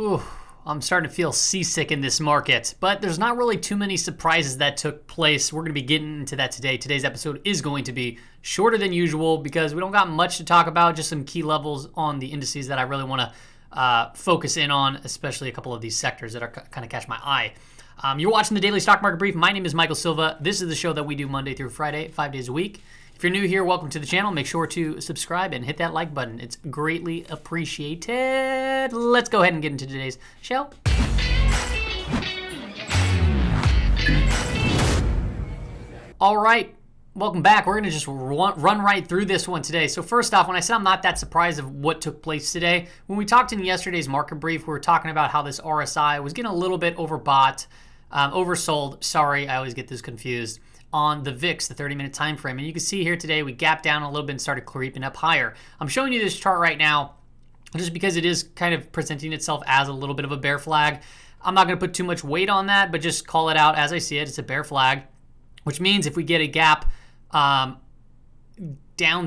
Ooh, I'm starting to feel seasick in this market, but there's not really too many surprises that took place. We're going to be getting into that today. Today's episode is going to be shorter than usual because we don't got much to talk about, just some key levels on the indices that I really want to focus in on, especially a couple of these sectors that are kind of catch my eye. You're watching the Daily Stock Market Brief. My name is Michael Silva. This is the show that we do Monday through Friday, 5 days a week. If you're new here, welcome to the channel. Make sure to subscribe and hit that like button. It's greatly appreciated. Let's go ahead and get into today's show. All right, welcome back. We're going to just run right through this one today. So first off, when I said I'm not that surprised of what took place today, when we talked in yesterday's market brief, we were talking about how this RSI was getting a little bit overbought, oversold. Sorry, I always get this confused. On the VIX, the 30-minute time frame. And you can see here today, we gapped down a little bit and started creeping up higher. I'm showing you this chart right now just because it is kind of presenting itself as a little bit of a bear flag. I'm not going to put too much weight on that, but just call it out as I see it. It's a bear flag, which means if we get a gap down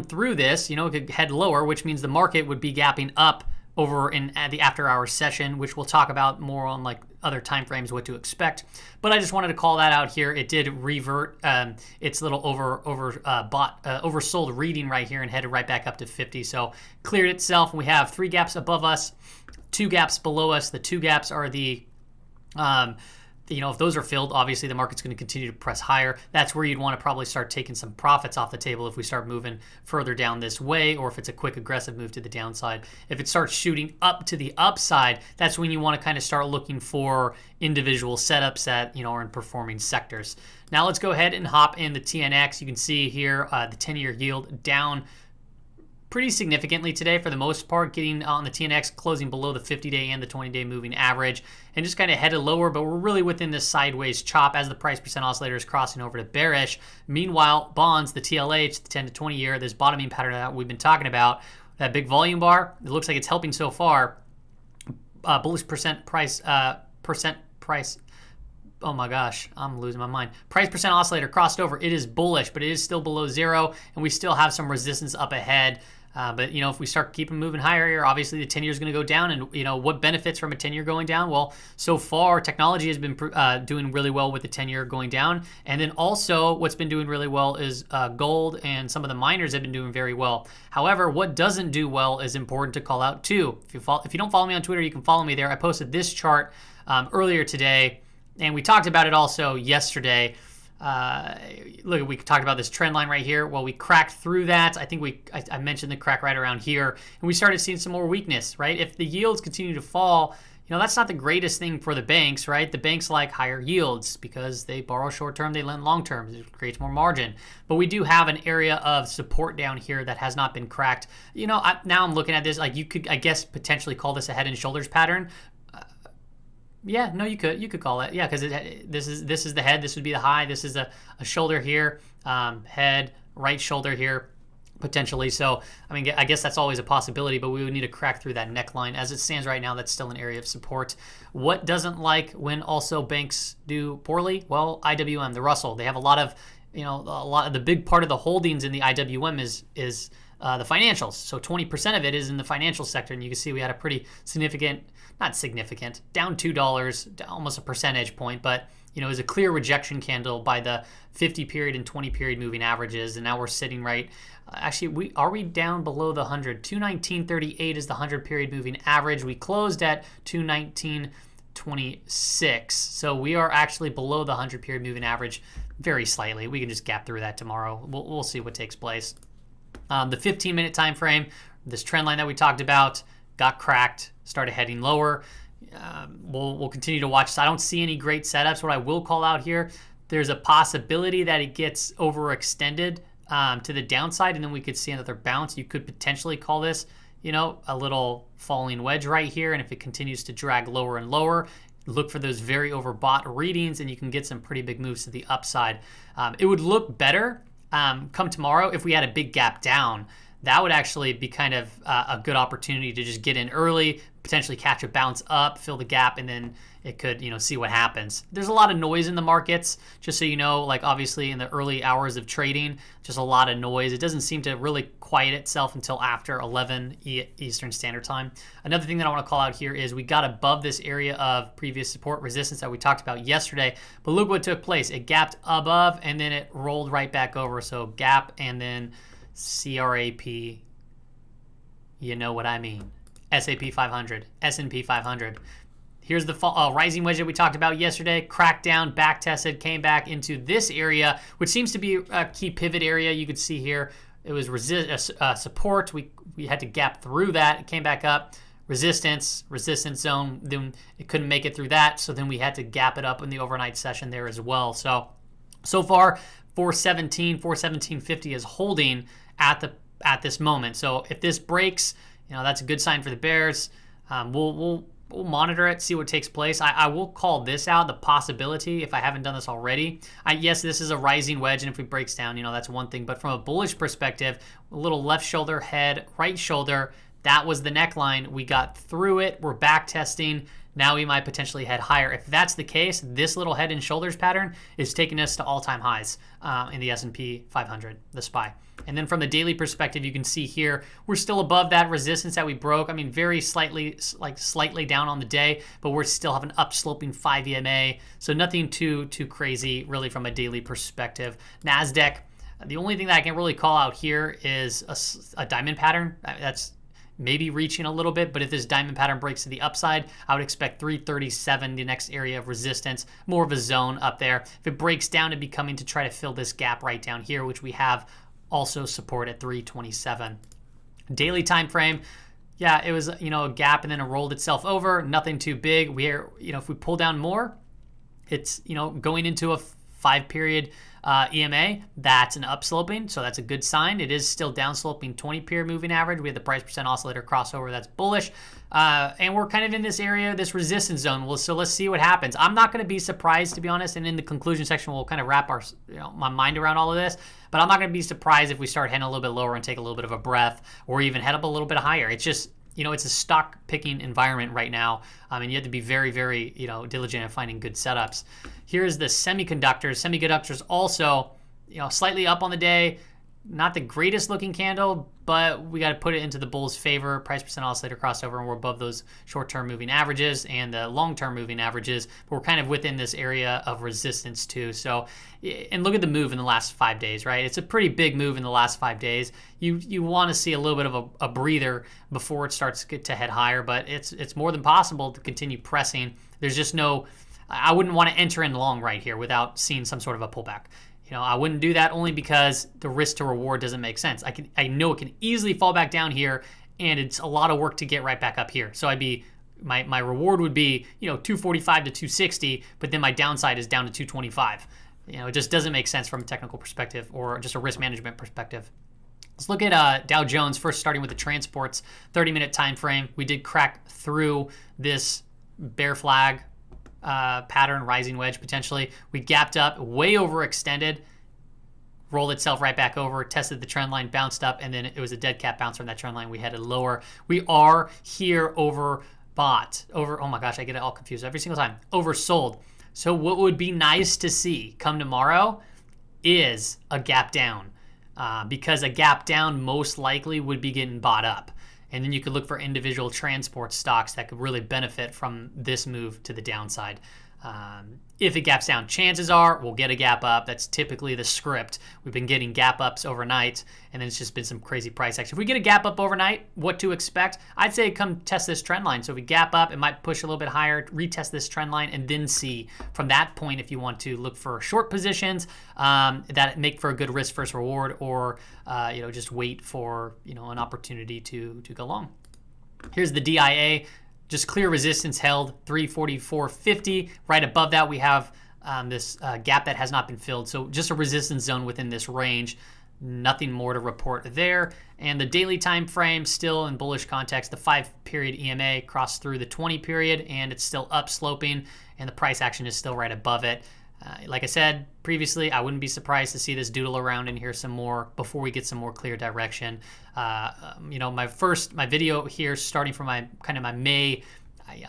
through this, it could head lower, which means the market would be gapping up over in the after hours session, which we'll talk about more on like other time frames, what to expect. But I just wanted to call that out here. It did revert its little oversold reading right here and headed right back up to 50. So cleared itself. We have 3 gaps above us, 2 gaps below us. The 2 gaps are the if those are filled, obviously the market's going to continue to press higher. That's where you'd want to probably start taking some profits off the table if we start moving further down this way, or if it's a quick aggressive move to the downside. If it starts shooting up to the upside, that's when you want to kind of start looking for individual setups that are in performing sectors. Now let's go ahead and hop in the TNX. You can see here the 10-year yield down pretty significantly today for the most part, getting on the TNX closing below the 50-day and the 20-day moving average, and just kind of headed lower, but we're really within this sideways chop as the price percent oscillator is crossing over to bearish. Meanwhile, bonds, the TLH, the 10 to 20 year, this bottoming pattern that we've been talking about, that big volume bar, it looks like it's helping so far. Bullish price. Oh my gosh, I'm losing my mind. Price percent oscillator crossed over. It is bullish, but it is still below zero, and we still have some resistance up ahead. But if we start keeping moving higher here, obviously the 10-year is going to go down. And what benefits from a 10-year going down? Well, so far technology has been doing really well with the 10-year going down. And then also what's been doing really well is gold, and some of the miners have been doing very well. However, what doesn't do well is important to call out too. If you don't follow me on Twitter, you can follow me there. I posted this chart earlier today, and we talked about it also yesterday. Look, we talked about this trend line right here. Well, we cracked through that. I think I mentioned the crack right around here, and we started seeing some more weakness, right? If the yields continue to fall, that's not the greatest thing for the banks, right? The banks like higher yields because they borrow short-term, they lend long-term. It creates more margin. But we do have an area of support down here that has not been cracked. Now I'm looking at this, like you could, I guess, potentially call this a head and shoulders pattern. Yeah, no, you could call it. Yeah, because this is the head. This would be the high. This is a shoulder here, head, right shoulder here, potentially. So, I guess that's always a possibility, but we would need to crack through that neckline. As it stands right now, that's still an area of support. What doesn't like when also banks do poorly? Well, IWM, the Russell. They have a lot of the big part of the holdings in the IWM is the financials. So 20% of it is in the financial sector, and you can see we had a pretty significant, not significant, down $2, almost a percentage point, but it was a clear rejection candle by the 50 period and 20 period moving averages, and now we're sitting right. Actually, are we down below the 100? 219.38 is the 100 period moving average. We closed at 219.26, so we are actually below the 100 period moving average very slightly. We can just gap through that tomorrow. We'll see what takes place. The 15-minute time frame, this trend line that we talked about, got cracked, started heading lower. We'll continue to watch. So I don't see any great setups. What I will call out here, there's a possibility that it gets overextended to the downside, and then we could see another bounce. You could potentially call this, a little falling wedge right here, and if it continues to drag lower and lower, look for those very overbought readings, and you can get some pretty big moves to the upside. It would look better come tomorrow if we had a big gap down. that would actually be kind of a good opportunity to just get in early, potentially catch a bounce up, fill the gap, and then it could, see what happens. There's a lot of noise in the markets, just so you know, like obviously in the early hours of trading, just a lot of noise. It doesn't seem to really quiet itself until after 11 Eastern Standard Time. Another thing that I want to call out here is we got above this area of previous support resistance that we talked about yesterday, but look what took place. It gapped above and then it rolled right back over. So gap and then CRAP, you know what I mean. SAP 500, S&P 500. Here's the rising wedge that we talked about yesterday. Cracked down, back tested, came back into this area, which seems to be a key pivot area. You could see here it was support. We had to gap through that. It came back up. Resistance zone. Then it couldn't make it through that, so then we had to gap it up in the overnight session there as well. So far, 417.50 is holding at this moment. So if this breaks, that's a good sign for the bears. We'll monitor it, see what takes place. I will call this out, the possibility, if I haven't done this already. Yes, this is a rising wedge, and if it breaks down, that's one thing. But from a bullish perspective, a little left shoulder, head, right shoulder, that was the neckline. We got through it. We're back testing. Now we might potentially head higher. If that's the case, this little head and shoulders pattern is taking us to all-time highs in the S&P 500, the SPY. And then from the daily perspective, you can see here, we're still above that resistance that we broke. I mean, very slightly down on the day, but we're still have an upsloping 5 EMA. So nothing too crazy really from a daily perspective. NASDAQ, the only thing that I can really call out here is a diamond pattern. That's maybe reaching a little bit, but if this diamond pattern breaks to the upside, I would expect 337, the next area of resistance, more of a zone up there. If it breaks down, it'd be coming to try to fill this gap right down here, which we have also support at 327. Daily time frame, yeah, it was a gap and then it rolled itself over. Nothing too big. If we pull down more, it's going into a 5-period EMA. That's an upsloping, so that's a good sign. It is still downsloping 20-period moving average. We have the price percent oscillator crossover. That's bullish, and we're kind of in this area, this resistance zone. So let's see what happens. I'm not going to be surprised, to be honest. And in the conclusion section, we'll kind of wrap my mind around all of this. But I'm not going to be surprised if we start heading a little bit lower and take a little bit of a breath, or even head up a little bit higher. It's just it's a stock picking environment right now, and you have to be very, very, diligent at finding good setups. Here's the semiconductors. Semiconductors also, slightly up on the day. Not the greatest looking candle, but we got to put it into the bull's favor. Price percent oscillator crossover, and we're above those short-term moving averages and the long-term moving averages. But we're kind of within this area of resistance too. So, and look at the move in the last 5 days, right? It's a pretty big move in the last 5 days. You want to see a little bit of a breather before it starts to head higher, but it's more than possible to continue pressing. There's just I wouldn't want to enter in long right here without seeing some sort of a pullback. I wouldn't do that only because the risk to reward doesn't make sense. I know it can easily fall back down here, and it's a lot of work to get right back up here. So my reward would be 245 to 260, but then my downside is down to 225. It just doesn't make sense from a technical perspective or just a risk management perspective. Let's look at Dow Jones, first starting with the transports, 30-minute time frame. We did crack through this bear flag pattern, rising wedge potentially. We gapped up, way overextended, rolled itself right back over, tested the trend line, bounced up, and then it was a dead cat bounce from that trend line. We headed lower. We are here oh my gosh, I get it all confused every single time, oversold. So what would be nice to see come tomorrow is a gap down, because a gap down most likely would be getting bought up. And then you could look for individual transport stocks that could really benefit from this move to the downside. If it gaps down, chances are we'll get a gap up. That's typically the script. We've been getting gap ups overnight, and then it's just been some crazy price action. If we get a gap up overnight, what to expect? I'd say come test this trend line. So if we gap up, it might push a little bit higher, retest this trend line, and then see from that point if you want to look for short positions that make for a good risk versus reward, or just wait for an opportunity to go long. Here's the DIA. Just clear resistance held, 344.50. Right above that, we have this gap that has not been filled. So just a resistance zone within this range. Nothing more to report there. And the daily time frame, still in bullish context. The 5-period EMA crossed through the 20-period, and it's still up sloping, and the price action is still right above it. Like I said previously, I wouldn't be surprised to see this doodle around in here some more before we get some more clear direction. My video here, starting from my May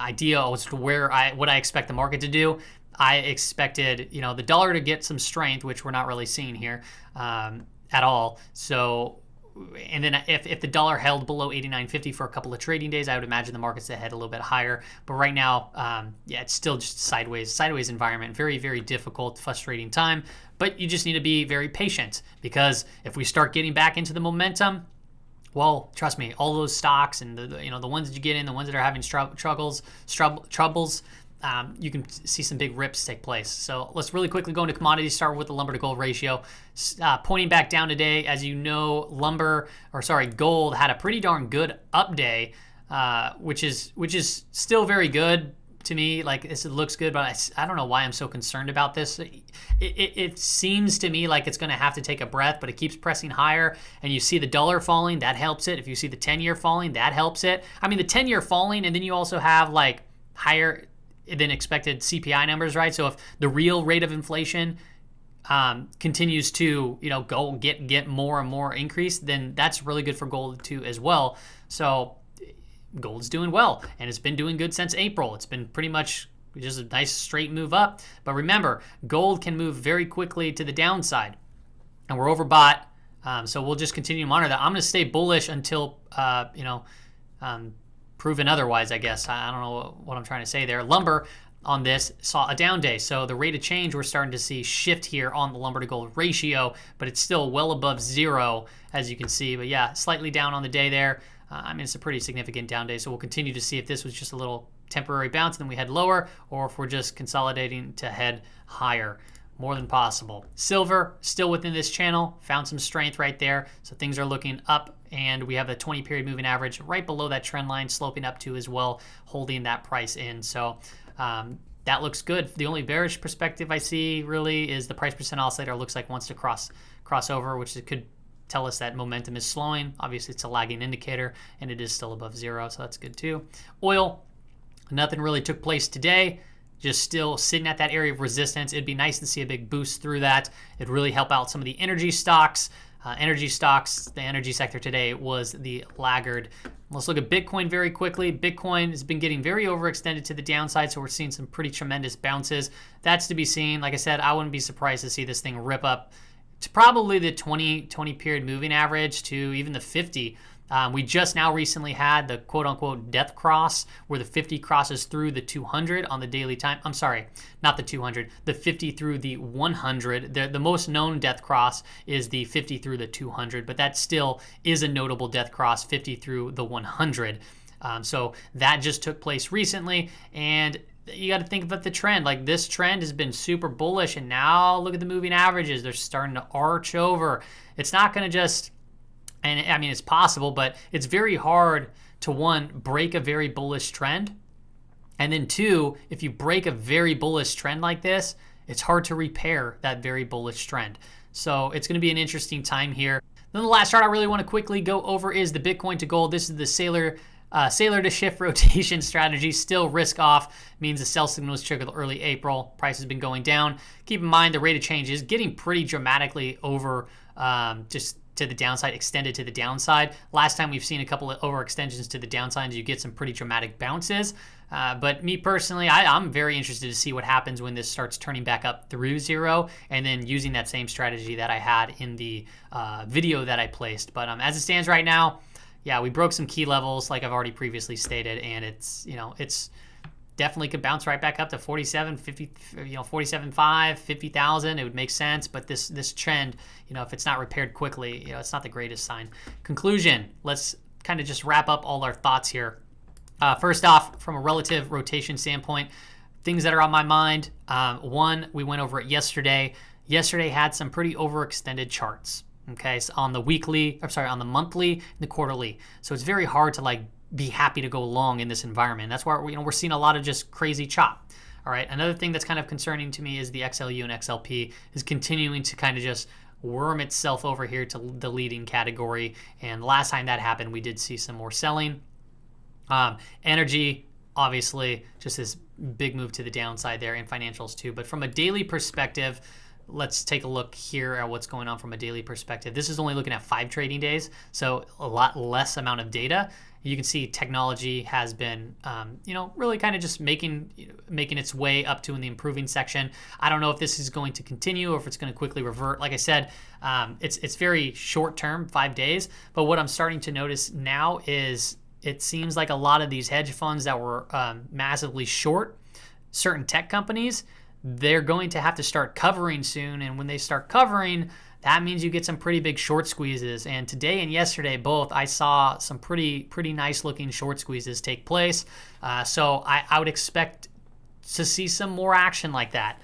idea as to what I expect the market to do. I expected, the dollar to get some strength, which we're not really seeing here at all. So, and then if the dollar held below 89.50 for a couple of trading days, I would imagine the market's to head a little bit higher. But right now, it's still just sideways environment. Very, very difficult, frustrating time. But you just need to be very patient, because if we start getting back into the momentum, well, trust me, all those stocks and the ones that you get in, the ones that are having troubles, you can see some big rips take place. So let's really quickly go into commodities, start with the lumber to gold ratio. Pointing back down today, as you know, gold had a pretty darn good up day, which is still very good to me. Like, it looks good, but I don't know why I'm so concerned about this. It seems to me like it's going to have to take a breath, but it keeps pressing higher, and you see the dollar falling, that helps it. If you see the 10-year falling, that helps it. I mean, the 10-year falling, and then you also have like higher than expected CPI numbers, right? So if the real rate of inflation continues to go get more and more increase, then that's really good for gold too as well. So gold's doing well, and it's been doing good since April. It's been pretty much just a nice straight move up. But remember, gold can move very quickly to the downside, and we're overbought. So we'll just continue to monitor that. I'm going to stay bullish until proven otherwise, I guess. I don't know what I'm trying to say there. Lumber on this saw a down day, so the rate of change we're starting to see shift here on the lumber to gold ratio, but it's still well above zero, as you can see. But yeah, slightly down on the day there. It's a pretty significant down day, so we'll continue to see if this was just a little temporary bounce and then we head lower, or if we're just consolidating to head higher. More than possible. Silver still within this channel, found some strength right there, so things are looking up, and we have the 20-period moving average right below that trend line, sloping up to as well, holding that price in. So that looks good. The only bearish perspective I see really is the price percent oscillator looks like wants to cross over, which it could tell us that momentum is slowing. Obviously, it's a lagging indicator, and it is still above zero, so that's good too. Oil, nothing really took place today. Just still sitting at that area of resistance. It'd be nice to see a big boost through that. It'd really help out some of the energy stocks. The energy sector today was the laggard. Let's look at Bitcoin very quickly. Bitcoin has been getting very overextended to the downside, so we're seeing some pretty tremendous bounces. That's to be seen. Like I said, I wouldn't be surprised to see this thing rip up to probably the 20 period moving average, to even the 50. We just now recently had the quote-unquote death cross, where the 50 crosses through the 200 on the daily time. I'm sorry, not the 200, the 50 through the 100. The most known death cross is the 50 through the 200, but that still is a notable death cross, 50 through the 100. So that just took place recently, and you got to think about the trend. Like, this trend has been super bullish, and now look at the moving averages. They're starting to arch over. It's not going to just... And I mean, it's possible, but it's very hard to, one, break a very bullish trend. And then two, if you break a very bullish trend like this, it's hard to repair that very bullish trend. So it's going to be an interesting time here. Then the last chart I really want to quickly go over is the Bitcoin to gold. This is the sailor to shift rotation strategy. Still risk off, means the sell signal was triggered early April. Price has been going down. Keep in mind the rate of change is getting pretty dramatically over just to the downside, extended to the downside. Last time we've seen a couple of overextensions to the downside, you get some pretty dramatic bounces. But me personally, I'm very interested to see what happens when this starts turning back up through zero, and then using that same strategy that I had in the video that I placed. But as it stands right now, yeah, we broke some key levels like I've already previously stated, and it's definitely could bounce right back up to 47, 50, 47.5, 50,000. It would make sense, but this trend, if it's not repaired quickly, it's not the greatest sign. Conclusion, let's kind of just wrap up all our thoughts here. First off, from a relative rotation standpoint, things that are on my mind. One, we went over it yesterday. Yesterday had some pretty overextended charts. Okay, so on the monthly and the quarterly. So it's very hard to be happy to go long in this environment. That's why we're seeing a lot of just crazy chop. All right. Another thing that's kind of concerning to me is the XLU and XLP is continuing to kind of just worm itself over here to the leading category. And last time that happened, we did see some more selling. Energy, obviously just this big move to the downside there in financials too. But from a daily perspective, let's take a look here at what's going on from a daily perspective. This is only looking at 5 trading days, so a lot less amount of data. You can see technology has been, really kind of just making its way up to in the improving section. I don't know if this is going to continue or if it's going to quickly revert. Like I said, it's very short term, 5 days. But what I'm starting to notice now is it seems like a lot of these hedge funds that were massively short certain tech companies, they're going to have to start covering soon. And when they start covering, that means you get some pretty big short squeezes. And today and yesterday, both, I saw some pretty nice looking short squeezes take place. So I would expect to see some more action like that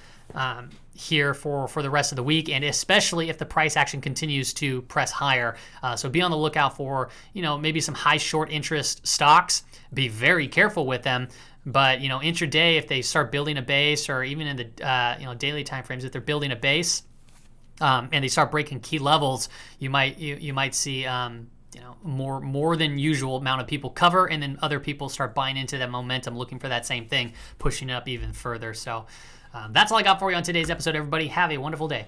here for the rest of the week, and especially if the price action continues to press higher. So be on the lookout for, maybe some high short interest stocks. Be very careful with them. But, intraday, if they start building a base, or even in the, daily timeframes, if they're building a base, and they start breaking key levels, you might see more than usual amount of people cover, and then other people start buying into that momentum, looking for that same thing, pushing it up even further. So that's all I got for you on today's episode, everybody. Have a wonderful day.